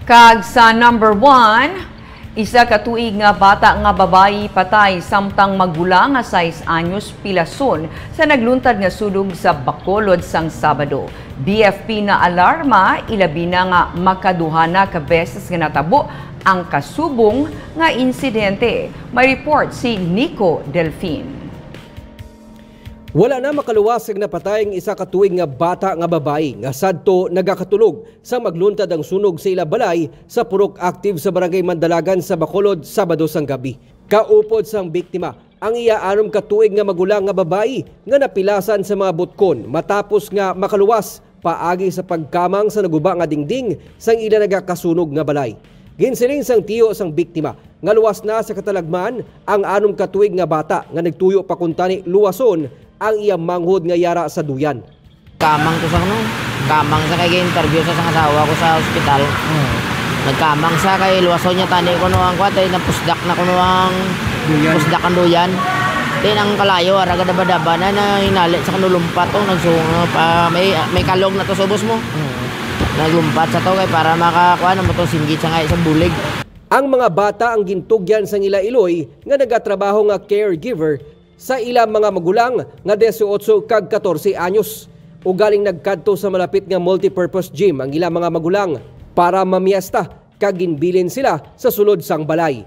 Kag sa number 1, isa ka tuig nga bata nga babayi patay samtang magulang nga 6 anyos pilason sa nagluntad nga sulog sa Bacolod sang Sabado. BFP na alarma ilabi na nga makaduhana ka beses nga natabo ang kasubong nga insidente. May report si Nico Delfin. Wala na makaluwasig na patay ang isa ka tuig nga bata nga babayi nga sadto nagakatulog sa magluntad ang sunog sa ilabalay sa Purok Active sa Barangay Mandalagan sa Bacolod Sabado sang gabi. Kaupod sang biktima ang iya 6 ka tuig nga magulang nga babayi nga napilasan sa mga butkon matapos nga makaluwas paagi sa pagkamang sa naguba nga dingding sang ila nagakasunog nga balay. Ginsiling sang tiyo sang biktima nga luwas na sa katalagman ang 6 ka tuig nga bata nga nagtuyo pa kuntani luwason ang iyang manghod nga yara sa duyan. Kamang ko sa kamang sa kay interview sa asawa ko sa ospital. Nagkamang sa kay luwason niya tani ko no ang kwatay na pusdak na kuno ang pusdak ang duyan. Tin ang kalayo araga daba-daba na hinalit sa kanulumpat to nagsungo pa may kalog na to subos mo. Naglumpat sa to kay para makakuha na mo to singgit sa ngay sa bulig. Ang mga bata ang gintugyan sa ila Iloy nga nagatrabaho nga caregiver sa ilang mga magulang nga 18 kag 14 anyos. Ugaling nagkadto sa malapit nga multipurpose gym ang ilang mga magulang para mamiesta kag ginbilin sila sa sulod sang balay.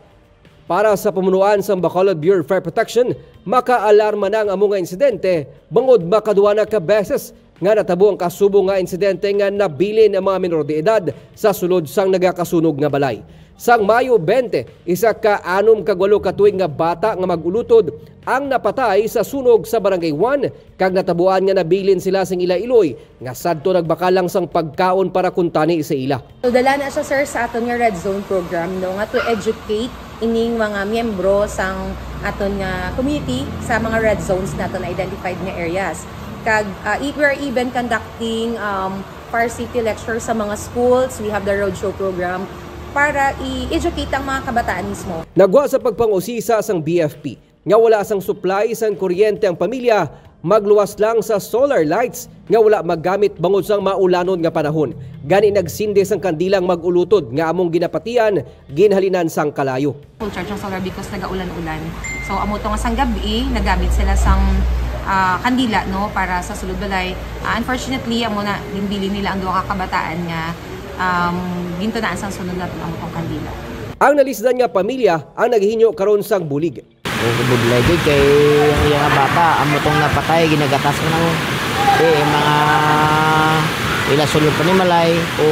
Para sa pamunuan sa Bacolod Bureau of Fire Protection, makaalarma na ang among nga insidente bangod makaduha na ka beses nga natabo ang kasubong nga insidente nga nabilin ang mga menor de edad sa sulod sang nagakasunog nga balay. Sang Mayo 20, isa ka 6 kag 8 ka tuig nga bata nga magulutod ang napatay sa sunog sa Barangay 1 kag natabuan nga nabilin sila sang ila Iloy nga sadto nagbakalang sang pagkaon para kuntani sa ila. So dala na siya sir sa aton nga Red Zone program no nga to educate ining mga miyembro sang aton nga community sa mga red zones naton na identified nga areas. Kag we are even conducting fire safety lectures sa mga schools. We have the roadshow program para i-educate ang mga kabataan mismo. Nagwa sa pagpangusisa sang BFP nga wala sang supply sang kuryente ang pamilya, magluwas lang sa solar lights nga wala maggamit bangod sang maulanon nga panahon. Gani nagsindi sang kandilang magulutod nga among ginapatian ginhalinan sang kalayo. Full charge ang solar because nagaulan-ulan. So amo to nga sang gabi nagamit sila sang kandila no para sa sulod balay. Unfortunately amo na ginbili nila ang duha ka kabataan nga ginto na sang sunod natin ang itong kandila. Ang nalisdan nga pamilya ang naghinyo karon sang bulig. Bulig kay ang iyang bata amo tong napatay ginagatas ko na mo. Mga ila-sulod pa ni malay o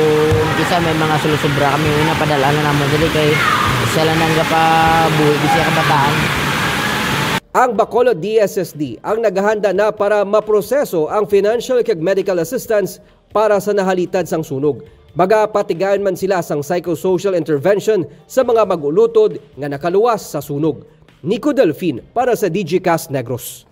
isa may mga sulusubra kami napadala na naman dili kay sila nang pa buhi siya kabataan. Ang Bacolod DSSD ang naghahanda na para maproseso ang financial kag medical assistance para sa nahalitad sang sunog. Baga patigayan man sila sang psychosocial intervention sa mga magulutod nga nakaluwas sa sunog. Nico Delfin para sa DigiCast Negros.